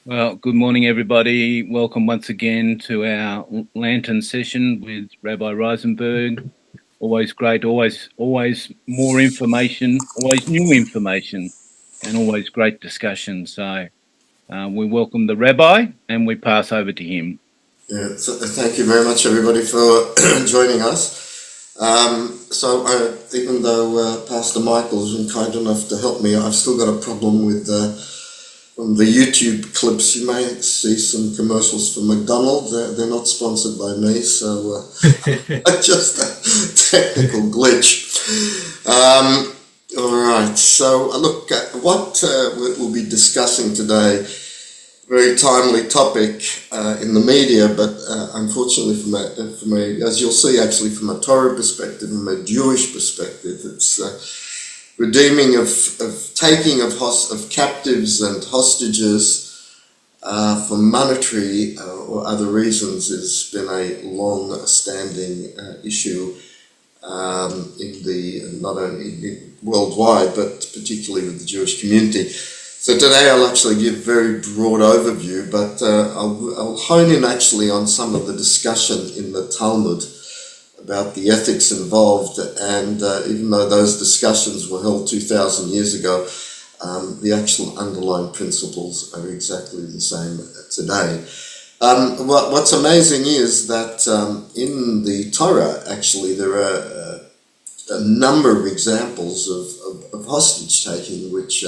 Well, good morning, everybody. Welcome once again to our Lantern session with Rabbi Riesenberg. Always great, always more information, always new information, and always great discussion. So we welcome the Rabbi and we pass over to him. Yeah, so thank you very much, everybody, for joining us. Even though Pastor Michael's been kind enough to help me, I've still got a problem with from the YouTube clips. You may see some commercials for McDonald's. They're not sponsored by me, so just a technical glitch. All right, so look, what we'll be discussing today, very timely topic in the media, but unfortunately from a, as you'll see actually from a Torah perspective, from a Jewish perspective, it's redeeming of taking of captives and hostages for monetary or other reasons has been a long-standing issue in the not only worldwide but particularly with the Jewish community. So today I'll actually give a very broad overview, but I'll hone in actually on some of the discussion in the Talmud about the ethics involved, and even though those discussions were held 2,000 years ago, the actual underlying principles are exactly the same today. What's amazing is that in the Torah, actually, there are a number of examples of hostage taking, which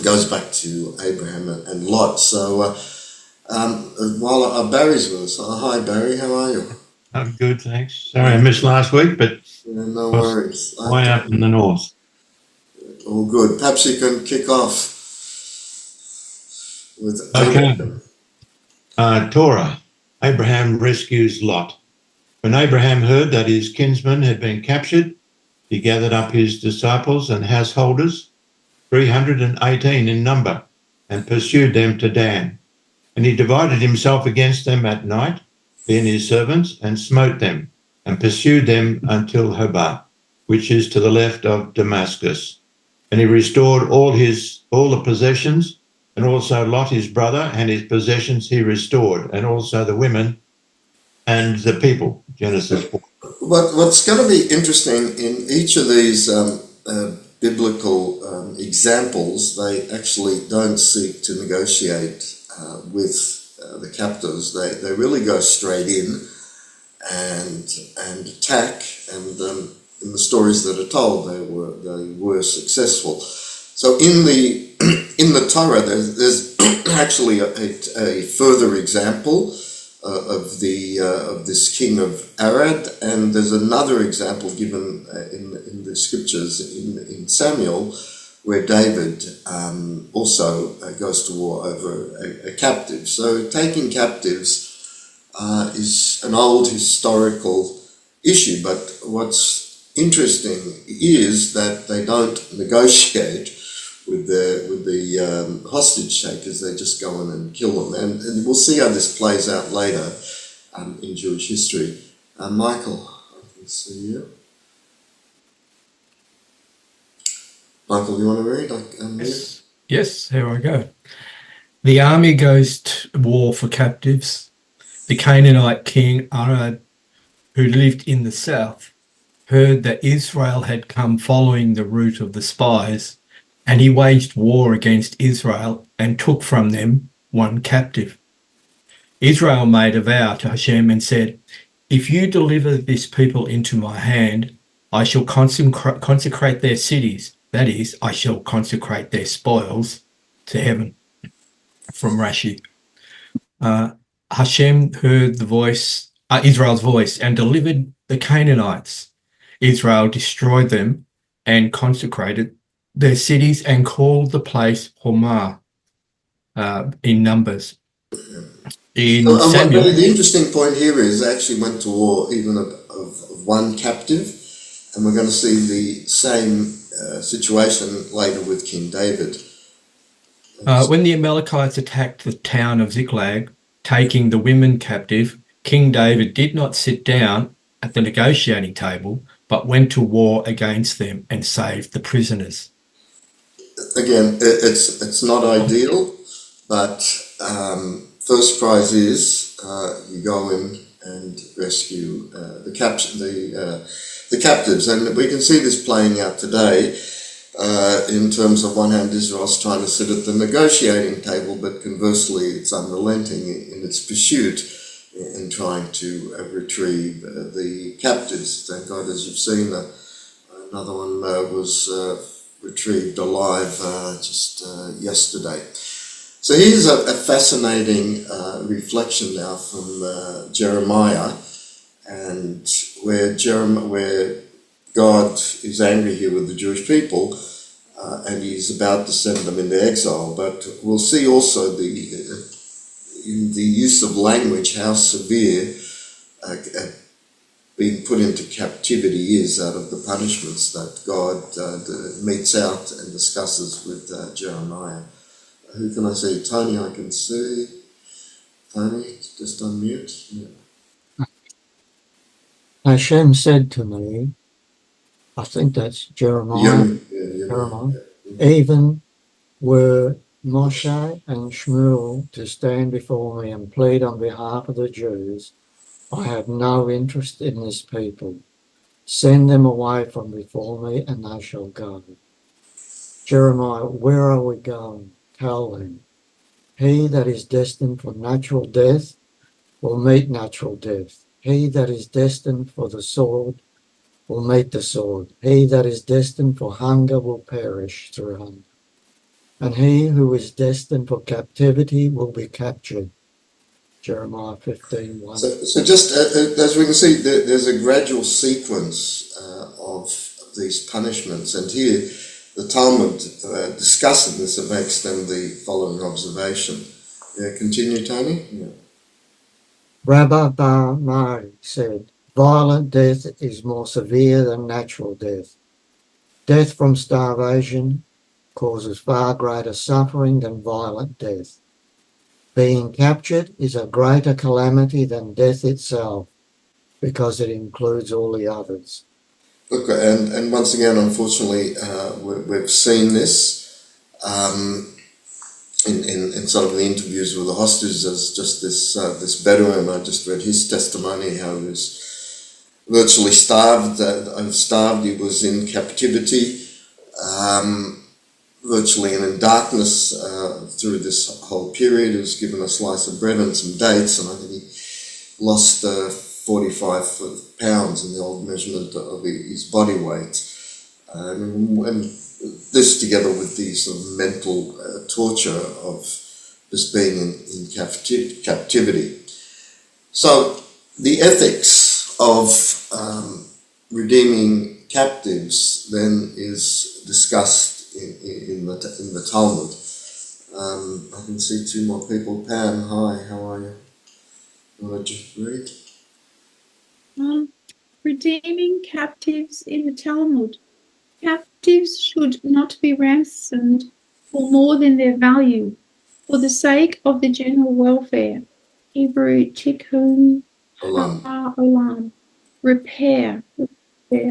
goes back to Abraham and Lot. So while Barry's with us, hi Barry, how are you? I'm good, thanks. Sorry I missed last week, but No worries. way up in the north. All good. Perhaps you can kick off with Okay. Torah. Abraham rescues Lot. When Abraham heard that his kinsman had been captured, he gathered up his disciples and householders, 318 in number, and pursued them to Dan. And he divided himself against them at night, he and his servants, and smote them, and pursued them until Hobah, which is to the left of Damascus. And he restored all the possessions, and also Lot his brother, and his possessions he restored, and also the women and the people. Genesis 4. What's going to be interesting in each of these biblical examples, they actually don't seek to negotiate with the captors. They really go straight in and attack, and in the stories that are told, they were successful. So in the Torah, there's actually a further example of this king of Arad, and there's another example given in the scriptures in Samuel, where David also goes to war over a captive. So taking captives is an old historical issue, but what's interesting is that they don't negotiate with the hostage takers. They just go in and kill them, and we'll see how this plays out later in Jewish history. Michael, I can see you. Michael, you want to read? Yes, here I go. The army goes to war for captives. The Canaanite king Arad, who lived in the south, heard that Israel had come following the route of the spies, and he waged war against Israel and took from them one captive. Israel made a vow to Hashem and said, "If you deliver this people into my hand, I shall consecrate their cities. That is, I shall consecrate their spoils to heaven." From Rashi. Hashem heard Israel's voice, and delivered the Canaanites. Israel destroyed them and consecrated their cities and called the place Hormah in Numbers. Samuel, the interesting point here is they actually went to war even of one captive, and we're going to see the same situation later with King David. When the Amalekites attacked the town of Ziklag, taking the women captive, King David did not sit down at the negotiating table, but went to war against them and saved the prisoners. again, it's not ideal, but first prize is you go in and rescue the captives, and we can see this playing out today. In terms of one hand, Israel's trying to sit at the negotiating table, but conversely, it's unrelenting in its pursuit in trying to retrieve the captives. Thank God, as you've seen, another one was retrieved alive just yesterday. So here's a fascinating reflection now from Jeremiah, and where God is angry here with the Jewish people, and he's about to send them into exile. But we'll see also in the use of language how severe being put into captivity is out of the punishments that God metes out and discusses with Jeremiah. Who can I see? Tony, I can see. Tony, just unmute. Yeah. Hashem said to me, I think that's Jeremiah, Jeremiah, even were Moshe and Shmuel to stand before me and plead on behalf of the Jews, I have no interest in this people. Send them away from before me and they shall go. Jeremiah, where are we going? Tell them. He that is destined for natural death will meet natural death. He that is destined for the sword will meet the sword. He that is destined for hunger will perish through hunger. And he who is destined for captivity will be captured. Jeremiah 15:1. So just as we can see, there's a gradual sequence of these punishments, and here the Talmud discussing this and makes them the following observation. Yeah, continue, Tony. Yeah. Rabbi Bar Mari said, violent death is more severe than natural death. Death from starvation causes far greater suffering than violent death. Being captured is a greater calamity than death itself because it includes all the others. Look, and once again, unfortunately, we've seen this in sort of the interviews with the hostages. As just this Bedouin, I just read his testimony, how he was virtually starved. He was in captivity, virtually and in darkness through this whole period. He was given a slice of bread and some dates, and I think he lost 45 pounds in the old measurement of his body weight. And this together with the sort of mental torture of just being in captivity. So the ethics of redeeming captives then is discussed in the Talmud. I can see two more people. Pam, hi, how are you? You want to just read? Redeeming captives in the Talmud. Captives should not be ransomed for more than their value, for the sake of the general welfare. Hebrew tikkun ha'olam, repair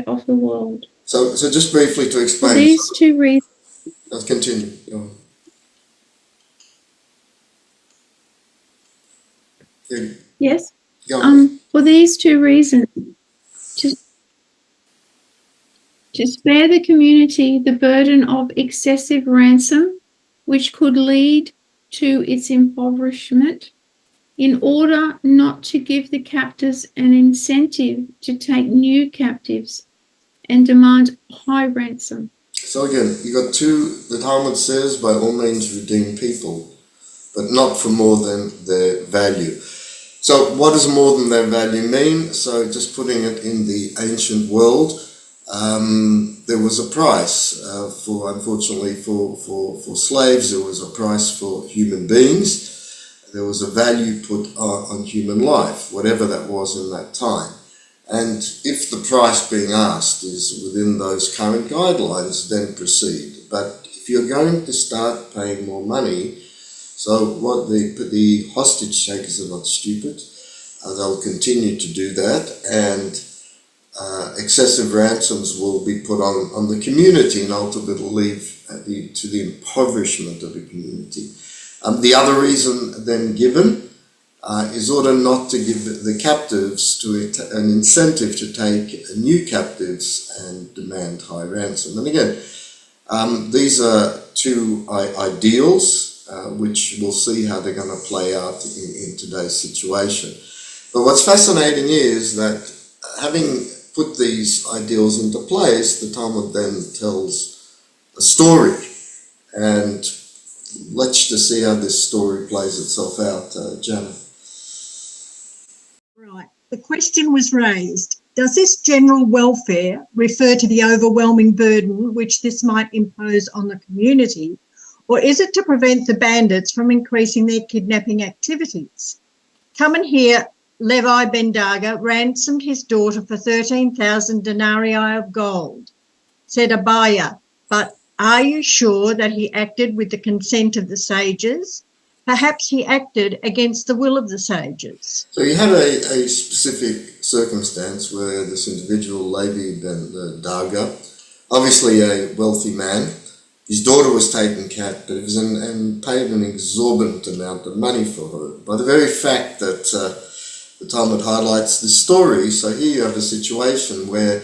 of the world. So just briefly to explain. For these two reasons. Let's continue. Go on. Yeah. Yes. Go on. For these two reasons. To spare the community the burden of excessive ransom, which could lead to its impoverishment, in order not to give the captors an incentive to take new captives and demand high ransom. So again, you got the Talmud says, by all means redeem people, but not for more than their value. So what does more than their value mean? So just putting it in the ancient world, there was a price unfortunately for slaves. There was a price for human beings. There was a value put on human life, whatever that was in that time. And if the price being asked is within those current guidelines, then proceed. But if you're going to start paying more money, so what the hostage takers are not stupid. They'll continue to do that, and excessive ransoms will be put on the community and ultimately lead to the impoverishment of the community. The other reason then given is order not to give the captives to an incentive to take new captives and demand high ransom. And again, these are two ideals which we'll see how they're going to play out in today's situation. But what's fascinating is that having put these ideals into place, the Talmud then tells a story. And let's just see how this story plays itself out, Jana. Right. The question was raised, does this general welfare refer to the overwhelming burden which this might impose on the community, or is it to prevent the bandits from increasing their kidnapping activities? Come and hear Levi ben Daga ransomed his daughter for 13,000 denarii of gold. Said Abaya, but are you sure that he acted with the consent of the sages? Perhaps he acted against the will of the sages. So you had a specific circumstance where this individual, Levi ben Daga, obviously a wealthy man, his daughter was taken captive and paid an exorbitant amount of money for her. By the very fact that the Talmud highlights this story, so here you have a situation where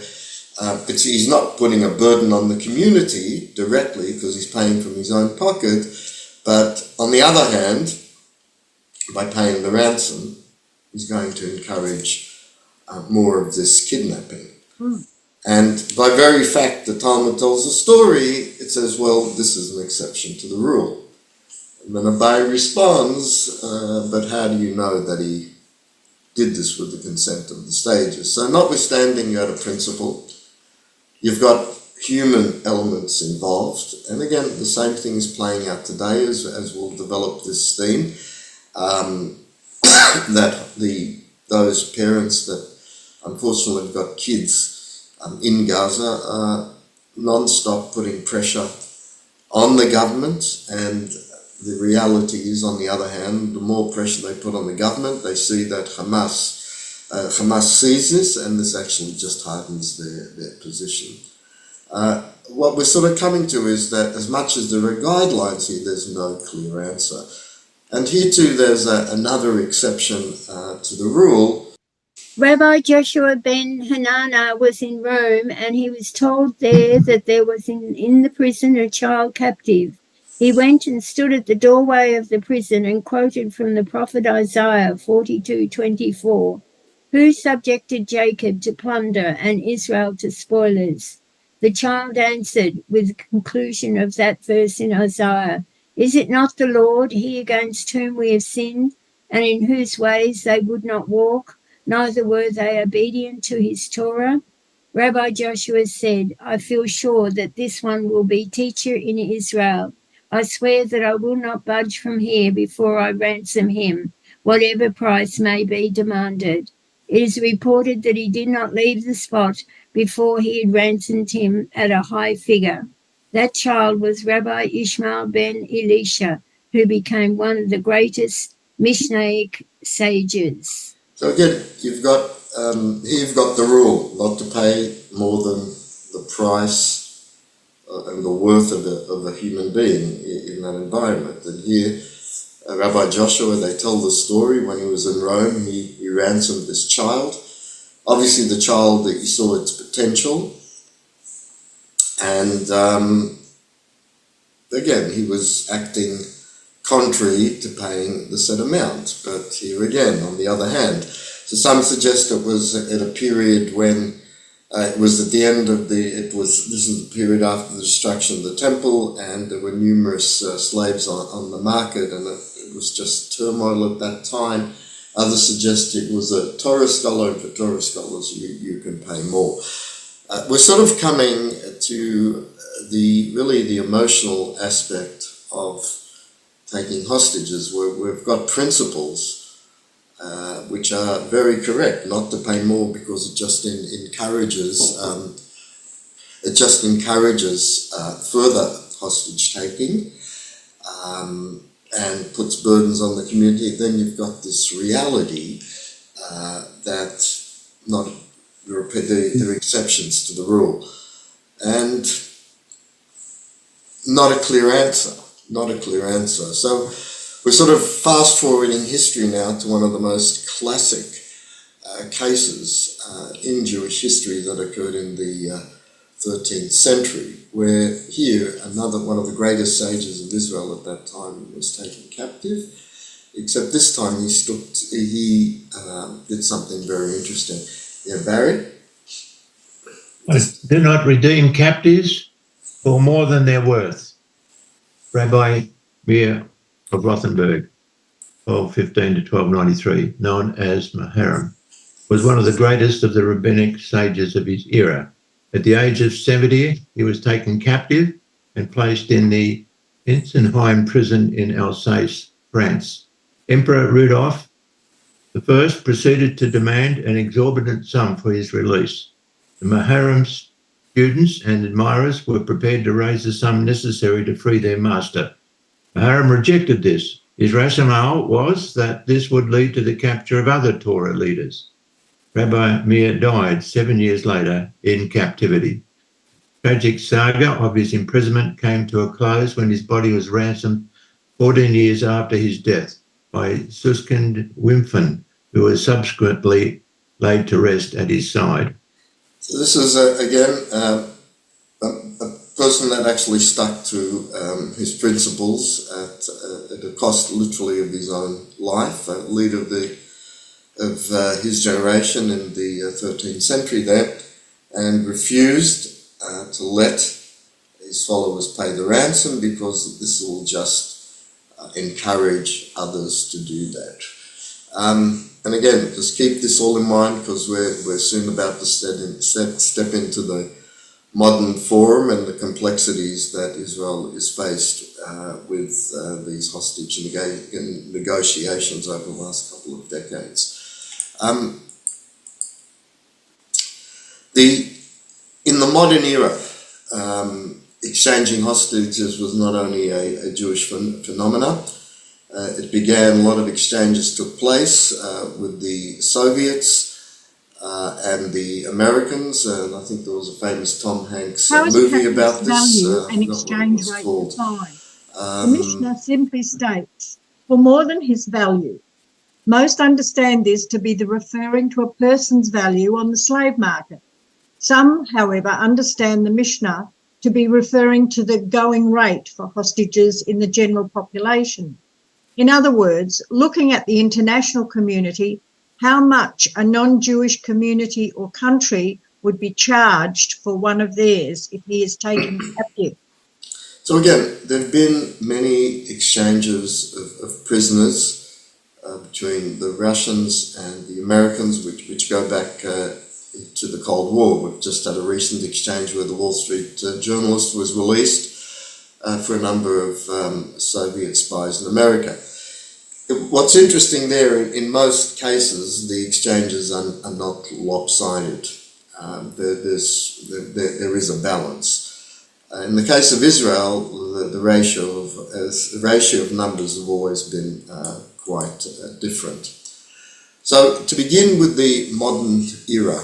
he's not putting a burden on the community directly because he's paying from his own pocket, but on the other hand, by paying the ransom, he's going to encourage more of this kidnapping. And by very fact, the Talmud tells a story, it says, well, this is an exception to the rule. And then Abai responds, but how do you know that he did this with the consent of the sages? So notwithstanding you had a principle, you've got human elements involved. And again, the same thing is playing out today as we'll develop this theme, that those parents that unfortunately have got kids in Gaza are non-stop putting pressure on the government, and the reality is, on the other hand, the more pressure they put on the government, they see that Hamas sees this, and this actually just hardens their position. What we're sort of coming to is that as much as there are guidelines here, there's no clear answer. And here too, there's another exception to the rule. Rabbi Joshua ben Hanana was in Rome, and he was told there that there was in the prison a child captive. He went and stood at the doorway of the prison and quoted from the prophet Isaiah 42:24, "Who subjected Jacob to plunder and Israel to spoilers?" The child answered with the conclusion of that verse in Isaiah, "Is it not the Lord, he against whom we have sinned, and in whose ways they would not walk? Neither were they obedient to his Torah?" Rabbi Joshua said, "I feel sure that this one will be teacher in Israel. I swear that I will not budge from here before I ransom him, whatever price may be demanded." It is reported that he did not leave the spot before he had ransomed him at a high figure. That child was Rabbi Ishmael ben Elisha, who became one of the greatest Mishnaic sages. So again, you've got the rule not to pay more than the price and the worth of a human being in that environment. And here, Rabbi Joshua, they tell the story when he was in Rome, he ransomed this child. Obviously, the child that he saw its potential, and again, he was acting contrary to paying the said amount. But here again, on the other hand, so some suggest it was at a period when it was at the end of this is the period after the destruction of the temple, and there were numerous slaves on the market, and it was just turmoil at that time. Others suggest it was a Torah scholar, and for Torah scholars you can pay more. We're sort of coming to the emotional aspect of taking hostages, where we've got principles which are very correct, not to pay more, because it just encourages further hostage taking and puts burdens on the community. Then you've got this reality that there are exceptions to the rule. And not a clear answer. So we're sort of fast forwarding history now to one of the most classic cases in Jewish history that occurred in the 13th century, where here another one of the greatest sages of Israel at that time was taken captive, except this time he did something very interesting. Yeah, Barry? Do not redeem captives for more than they're worth. Rabbi Riesenberg of Rothenburg, 1215 to 1293, known as Maharam, was one of the greatest of the rabbinic sages of his era. At the age of 70, he was taken captive and placed in the Insenheim prison in Alsace, France. Emperor Rudolph I proceeded to demand an exorbitant sum for his release. The Maharam's students and admirers were prepared to raise the sum necessary to free their master. Maharam rejected this. His rationale was that this would lead to the capture of other Torah leaders. Rabbi Meir died 7 years later in captivity. Tragic saga of his imprisonment came to a close when his body was ransomed 14 years after his death by Suskind Wimpfen, who was subsequently laid to rest at his side. So this is, again, a person that actually stuck to his principles at a cost literally of his own life, a leader of his generation in the 13th century there, and refused to let his followers pay the ransom because this will just encourage others to do that. And again, just keep this all in mind because we're soon about to step into the modern forum and the complexities that Israel is faced with these hostage negotiations over the last couple of decades. In the modern era, exchanging hostages was not only a Jewish phenomenon. It began, a lot of exchanges took place with the Soviets and the Americans, and I think there was a famous Tom Hanks movie about this. Value and exchange rate defined. The Mishnah simply states, for more than his value. Most understand this to be the referring to a person's value on the slave market. Some, however, understand the Mishnah to be referring to the going rate for hostages in the general population. In other words, looking at the international community, how much a non-Jewish community or country would be charged for one of theirs if he is taken captive. So again, there have been many exchanges of prisoners between the Russians and the Americans, which go back to the Cold War. We've just had a recent exchange where the Wall Street journalist was released for a number of Soviet spies in America. What's interesting there, in most cases, the exchanges are not lopsided. There is a balance. In the case of Israel, the ratio of numbers have always been quite different. So to begin with the modern era,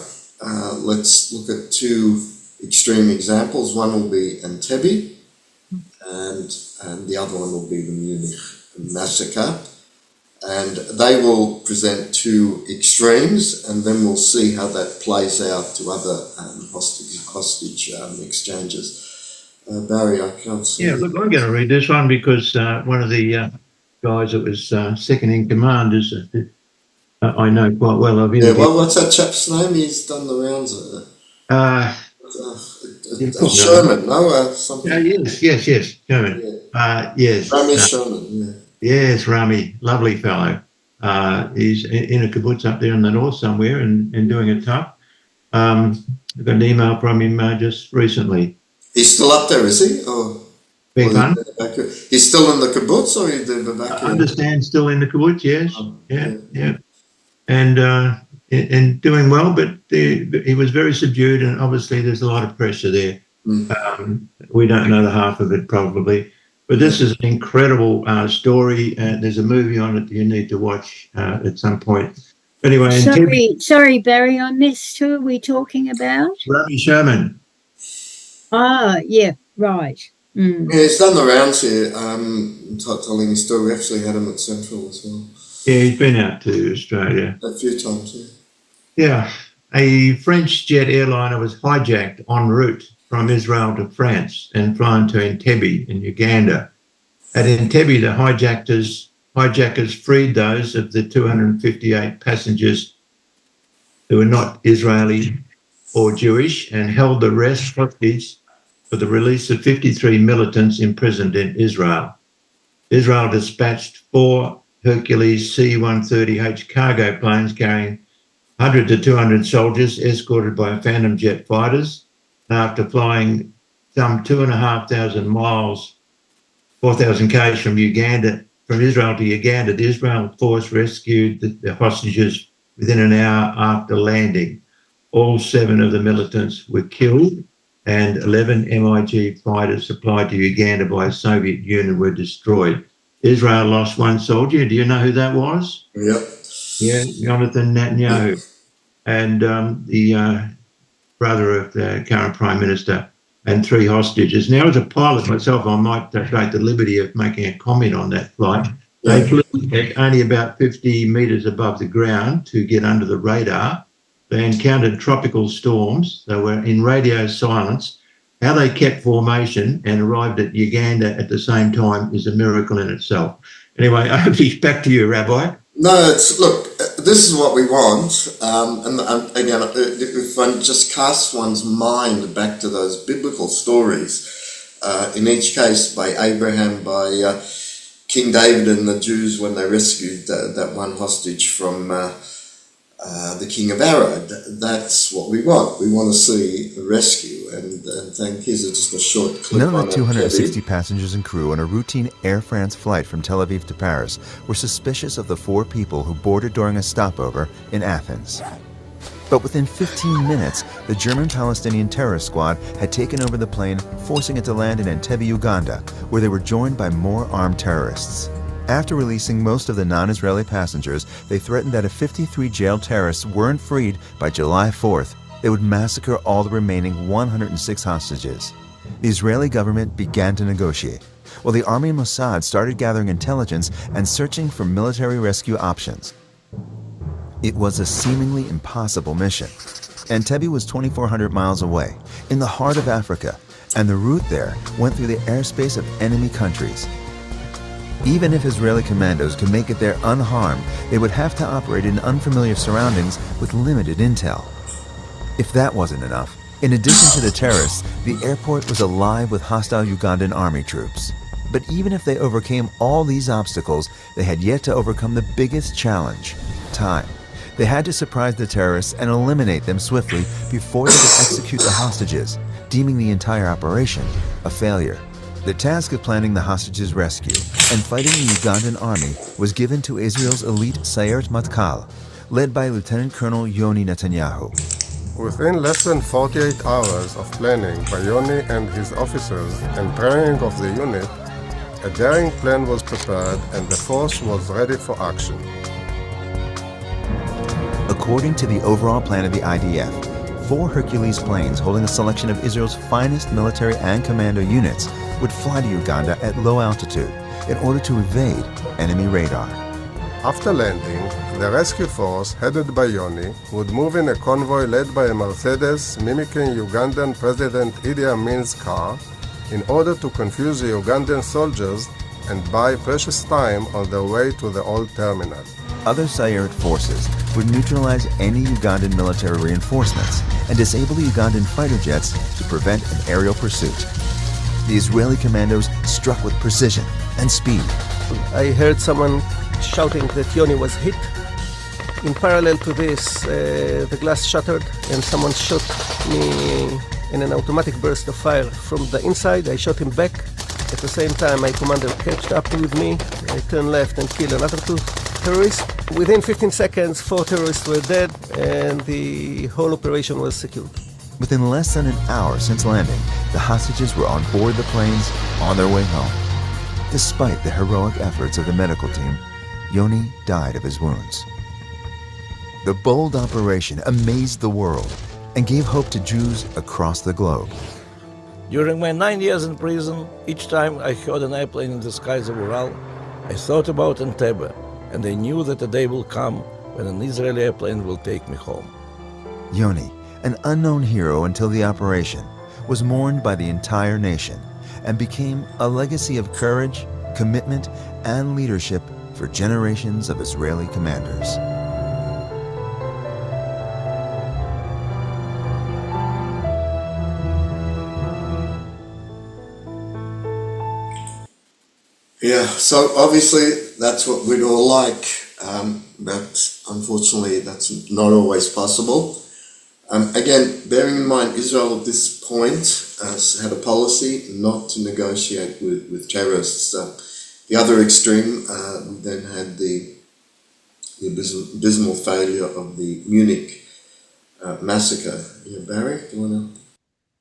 let's look at two extreme examples. One will be Entebbe, and the other one will be the Munich massacre. And they will present two extremes, and then we'll see how that plays out to other hostage exchanges. Barry, I can't see. Yeah, look, I'm going to read this one because one of the guys that was second in command is I know quite well. Yeah, well, what's that chap's name? He's done the rounds. Sherman, no? Something. Yes, Sherman. Yeah. Yes. Rami Sherman, yeah. Yes, Rami, lovely fellow. He's in a kibbutz up there in the north somewhere and doing it tough. I got an email from him just recently. He's still up there, is he? Big fun. He's still in the kibbutz, or he's back here? I understand, still in the kibbutz, yes. Yeah. And doing well, but he was very subdued, and obviously there's a lot of pressure there. We don't know the half of it probably, but this is an incredible story. There's a movie on it that you need to watch at some point. Anyway, Sorry, Barry, I missed. Who are we talking about? Rabbi Sherman. Ah, yeah, right. Mm. Yeah, he's done the rounds here, telling his story. We actually had him at Central as well. Yeah, he's been out to Australia. A few times, yeah. Yeah. A French jet airliner was hijacked en route from Israel to France and flown to Entebbe in Uganda. At Entebbe, the hijackers freed those of the 258 passengers who were not Israeli or Jewish and held the rest hostage for the release of 53 militants imprisoned in Israel. Israel dispatched 4 Hercules C-130H cargo planes carrying 100 to 200 soldiers escorted by Phantom jet fighters. After flying some 2,500 miles, 4,000 k's from Israel to Uganda, the Israel force rescued the hostages within an hour after landing. All 7 of the militants were killed and 11 MiG fighters supplied to Uganda by the Soviet Union were destroyed. Israel lost 1 soldier. Do you know who that was? Yep. Yeah, Jonathan Netanyahu, and the brother of the current Prime Minister, and 3 hostages. Now, as a pilot myself, I might take the liberty of making a comment on that flight. They flew at only about 50 metres above the ground to get under the radar. They encountered tropical storms. They were in radio silence. How they kept formation and arrived at Uganda at the same time is a miracle in itself. Anyway, back to you, Rabbi. No, look, this is what we want. And again, if one just casts one's mind back to those biblical stories, in each case by Abraham, by King David and the Jews when they rescued that one hostage from the king of Arad, that's what we want. We want to see a rescue. And here's just a short clip. None of the 260 passengers and crew on a routine Air France flight from Tel Aviv to Paris were suspicious of the 4 people who boarded during a stopover in Athens. But within 15 minutes, the German-Palestinian terrorist squad had taken over the plane, forcing it to land in Entebbe, Uganda, where they were joined by more armed terrorists. After releasing most of the non-Israeli passengers, they threatened that if 53 jailed terrorists weren't freed by July 4th, they would massacre all the remaining 106 hostages. The Israeli government began to negotiate, while the army and Mossad started gathering intelligence and searching for military rescue options. It was a seemingly impossible mission. Entebbe was 2,400 miles away, in the heart of Africa, and the route there went through the airspace of enemy countries. Even if Israeli commandos could make it there unharmed, they would have to operate in unfamiliar surroundings with limited intel. If that wasn't enough, in addition to the terrorists, the airport was alive with hostile Ugandan army troops. But even if they overcame all these obstacles, they had yet to overcome the biggest challenge: time. They had to surprise the terrorists and eliminate them swiftly before they could execute the hostages, deeming the entire operation a failure. The task of planning the hostages' rescue and fighting the Ugandan army was given to Israel's elite Sayeret Matkal, led by Lieutenant Colonel Yoni Netanyahu. Within less than 48 hours of planning by Yoni and his officers and training of the unit, a daring plan was prepared and the force was ready for action. According to the overall plan of the IDF, 4 Hercules planes holding a selection of Israel's finest military and commando units would fly to Uganda at low altitude in order to evade enemy radar. After landing, the rescue force headed by Yoni would move in a convoy led by a Mercedes mimicking Ugandan President Idi Amin's car in order to confuse the Ugandan soldiers and buy precious time on their way to the old terminal. Other Sayeret forces would neutralize any Ugandan military reinforcements and disable the Ugandan fighter jets to prevent an aerial pursuit. The Israeli commandos struck with precision and speed. I heard someone shouting that Yoni was hit. In parallel to this, the glass shattered and someone shot me in an automatic burst of fire from the inside. I shot him back. At the same time, my commander catched up with me. I turned left and killed another 2 terrorists. Within 15 seconds, 4 terrorists were dead and the whole operation was secured. Within less than an hour since landing, the hostages were on board the planes on their way home. Despite the heroic efforts of the medical team, Yoni died of his wounds. the bold operation amazed the world and gave hope to Jews across the globe. During my 9 years in prison, each time I heard an airplane in the skies of Ural, I thought about Entebbe, and I knew that a day will come when an Israeli airplane will take me home. Yoni, an unknown hero until the operation, was mourned by the entire nation and became a legacy of courage, commitment, and leadership for generations of Israeli commanders. Yeah, so obviously that's what we'd all like, but unfortunately that's not always possible. Again, bearing in mind Israel at this point has had a policy not to negotiate with terrorists. The other extreme, we then had the abysmal failure of the Munich massacre. Yeah, Barry, do you want to?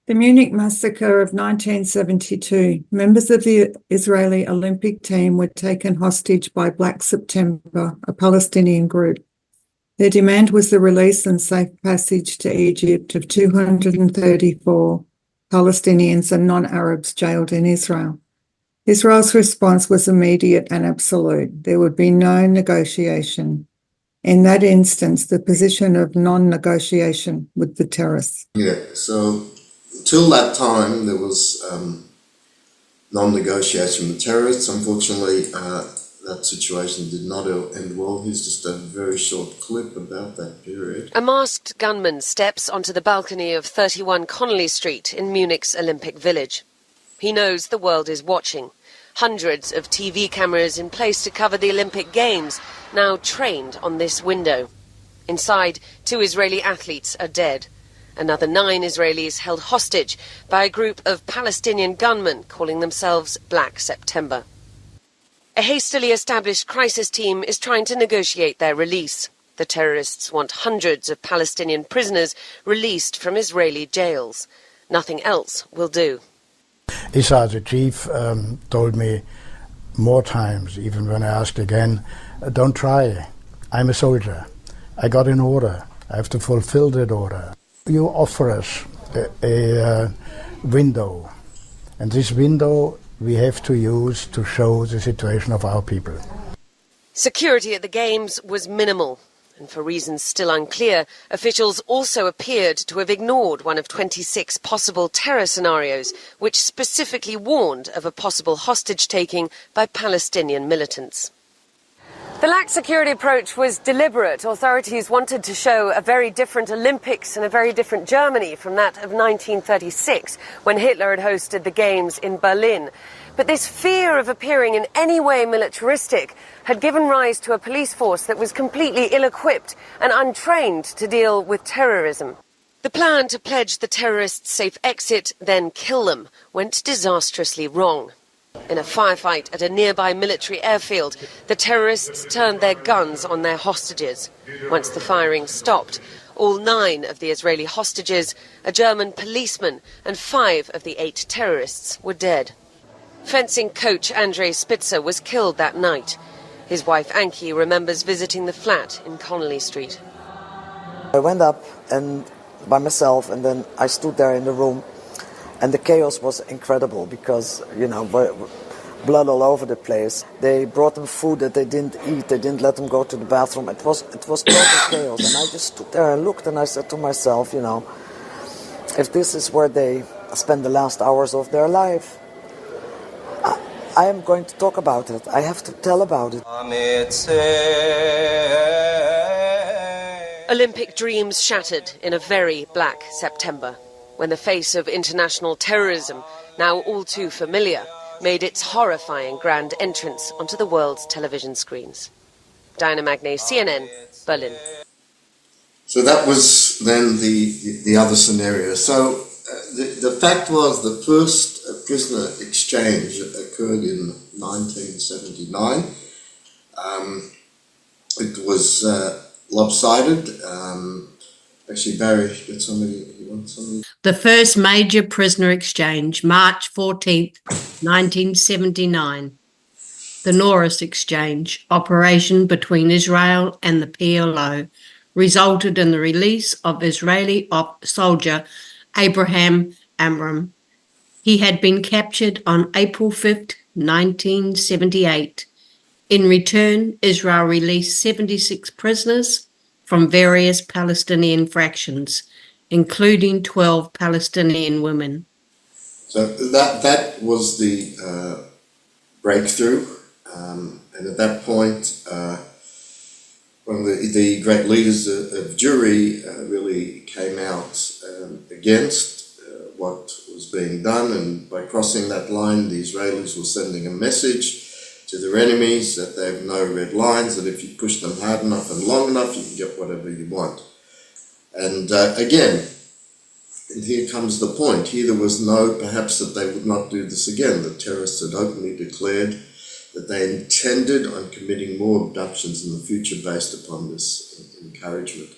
The Munich massacre of 1972. Members of the Israeli Olympic team were taken hostage by Black September, a Palestinian group. Their demand was the release and safe passage to Egypt of 234 Palestinians and non-Arabs jailed in Israel. Israel's response was immediate and absolute. There would be no negotiation. In that instance, the position of non-negotiation with the terrorists. Yeah, so until that time, there was non-negotiation with terrorists. Unfortunately, that situation did not end well. Here's just a very short clip about that period. A masked gunman steps onto the balcony of 31 Connolly Street in Munich's Olympic Village. He knows the world is watching. Hundreds of TV cameras in place to cover the Olympic Games, now trained on this window. Inside, 2 Israeli athletes are dead. Another 9 Israelis held hostage by a group of Palestinian gunmen calling themselves Black September. A hastily established crisis team is trying to negotiate their release. The terrorists want hundreds of Palestinian prisoners released from Israeli jails. Nothing else will do. Issa, the chief, told me more times, even when I asked again, don't try. I'm a soldier. I got an order. I have to fulfill that order. You offer us a window, and this window we have to use to show the situation of our people. Security at the Games was minimal, and for reasons still unclear, officials also appeared to have ignored one of 26 possible terror scenarios, which specifically warned of a possible hostage-taking by Palestinian militants. The lax security approach was deliberate. Authorities wanted to show a very different Olympics and a very different Germany from that of 1936, when Hitler had hosted the Games in Berlin. But this fear of appearing in any way militaristic had given rise to a police force that was completely ill-equipped and untrained to deal with terrorism. The plan to pledge the terrorists safe exit, then kill them, went disastrously wrong. In a firefight at a nearby military airfield, the terrorists turned their guns on their hostages. Once the firing stopped, all 9 of the Israeli hostages, a German policeman, and 5 of the 8 terrorists were dead. Fencing coach Andrei Spitzer was killed that night. His wife Anki remembers visiting the flat in Connolly Street. I went up and by myself, and then I stood there in the room. And the chaos was incredible because, blood all over the place. They brought them food that they didn't eat. They didn't let them go to the bathroom. It was total chaos. And I just stood there and looked, and I said to myself, if this is where they spend the last hours of their life, I am going to talk about it. I have to tell about it. Olympic dreams shattered in a very black September, when the face of international terrorism, now all too familiar, made its horrifying grand entrance onto the world's television screens. Diana Magne, CNN, Berlin. So that was then the other scenario. So the fact was the first prisoner exchange occurred in 1979. It was lopsided. Actually, Barry, you want somebody? The first major prisoner exchange, March 14th, 1979. The Norris Exchange, operation between Israel and the PLO, resulted in the release of Israeli soldier Abraham Amram. He had been captured on April 5th, 1978. In return, Israel released 76 prisoners from various Palestinian fractions, including 12 Palestinian women. So that was the breakthrough, and at that point, one of the great leaders of Jewry really came out against what was being done, and by crossing that line, the Israelis were sending a message to their enemies that they have no red lines, that if you push them hard enough and long enough, you can get whatever you want. And again, and here comes the point. Here there was no, perhaps that they would not do this again. The terrorists had openly declared that they intended on committing more abductions in the future based upon this encouragement.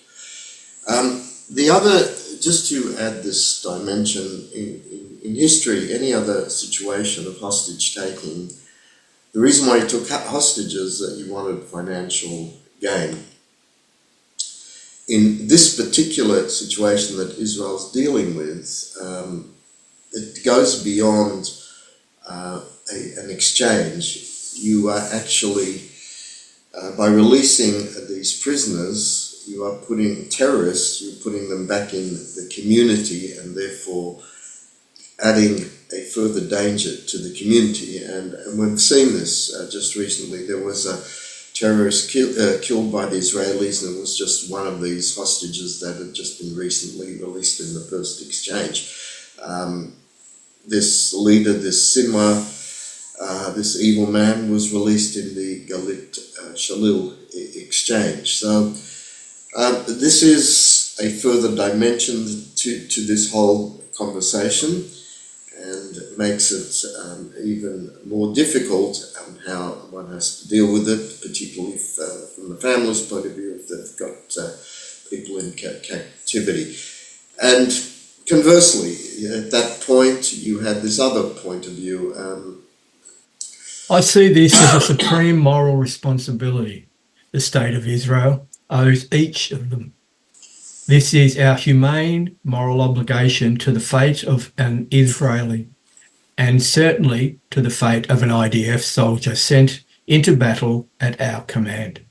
The other, just to add this dimension, in history, any other situation of hostage taking, the reason why you took hostages is that you wanted financial gain. In this particular situation that Israel's dealing with, it goes beyond an exchange. You are actually, by releasing these prisoners, you are putting terrorists, you're putting them back in the community and therefore adding a further danger to the community. And we've seen this just recently. There was a terrorist killed by the Israelis, and it was just one of these hostages that had just been recently released in the first exchange. This leader, this Sinwar, this evil man, was released in the Galit Shalil exchange. So this is a further dimension to this whole conversation, and makes it even more difficult how one has to deal with it, particularly from the family's point of view, if they've got people in captivity. And conversely, at that point, you had this other point of view. I see this as a supreme moral responsibility the State of Israel owes each of them. This is our humane moral obligation to the fate of an Israeli, and certainly to the fate of an IDF soldier sent into battle at our command.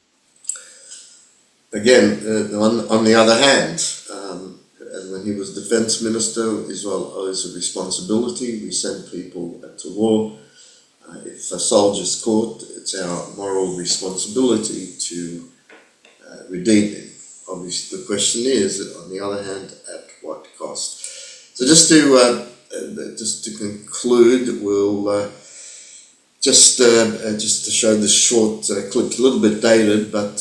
Again, on the other hand, and when he was defense minister, Israel owes a responsibility. We send people to war. If a soldier's caught, it's our moral responsibility to redeem him. Obviously, the question is, on the other hand, at what cost? So just to conclude, we'll just to show this short clip, a little bit dated, but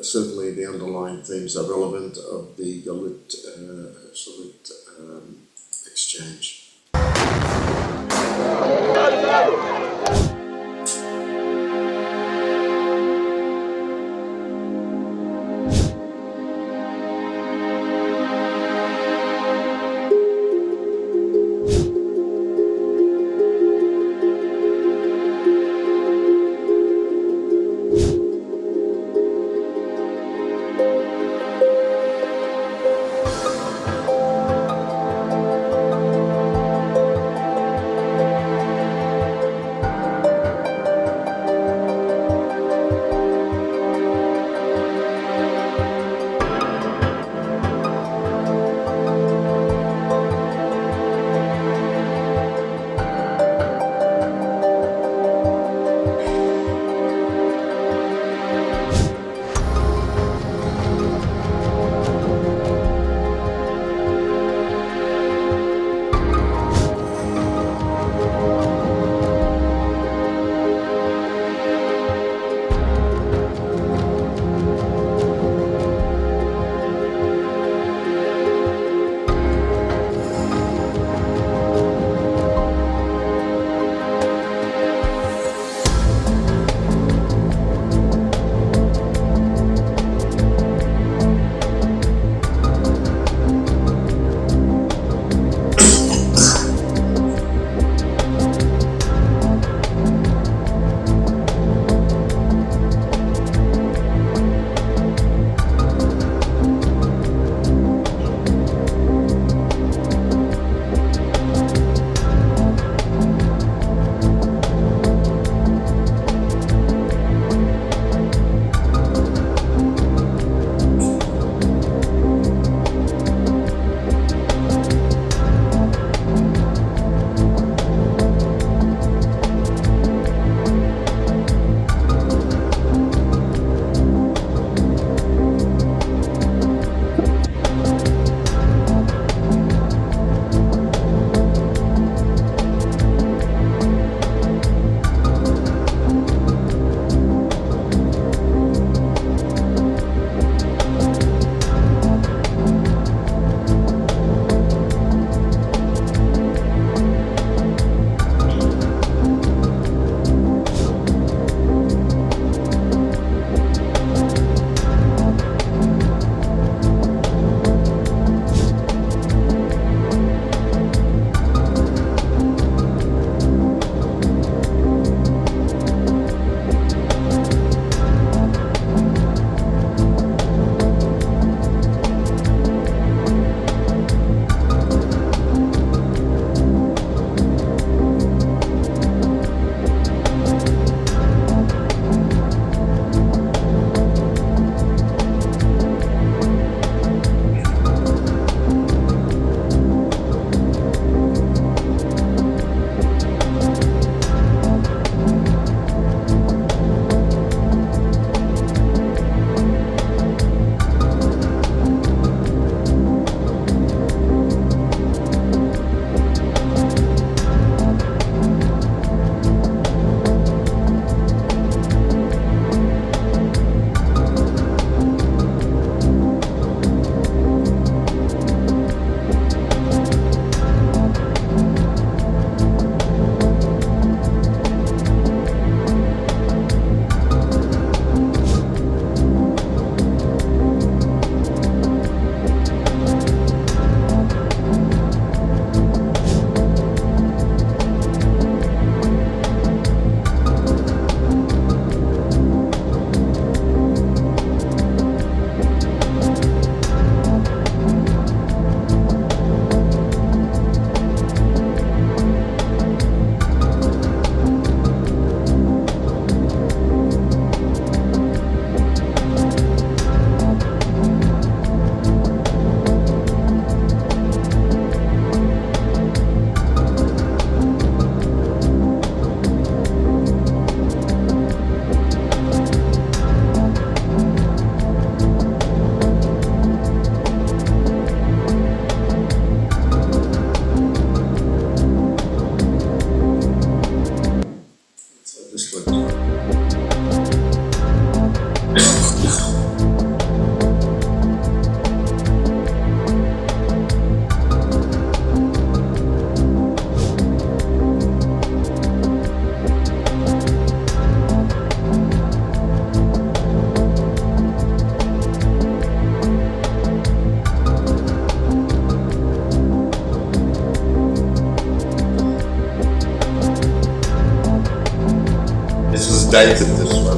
certainly the underlying themes are relevant of the Galit Shalit exchange. dated, this one.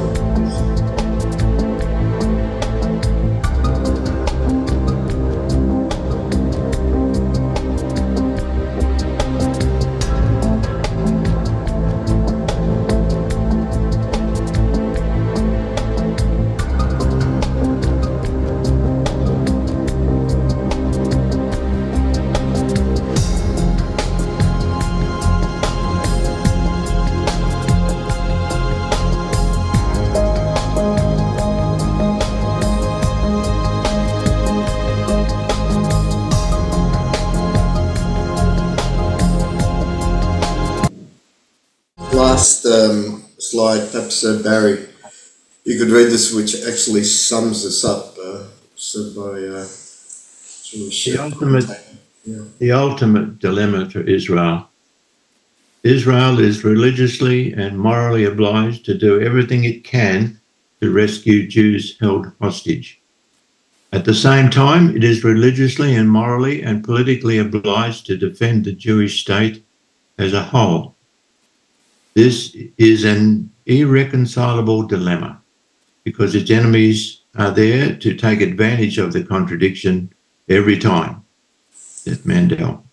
Last slide, perhaps Barry, you could read this, which actually sums this up. Said by the ultimate dilemma for Israel. Israel is religiously and morally obliged to do everything it can to rescue Jews held hostage. At the same time, it is religiously and morally and politically obliged to defend the Jewish state as a whole. This is an irreconcilable dilemma because its enemies are there to take advantage of the contradiction every time. Seth Mandel,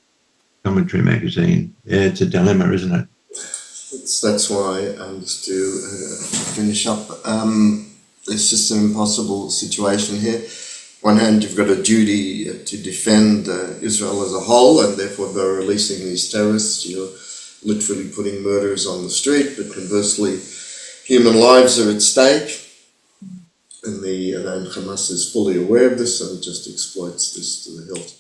Commentary Magazine. Yeah, it's a dilemma, isn't it? That's why, just to finish up, it's just an impossible situation here. On one hand, you've got a duty to defend Israel as a whole, and therefore by releasing these terrorists, you're literally putting murderers on the street, but conversely, human lives are at stake, and Hamas is fully aware of this and just exploits this to the hilt.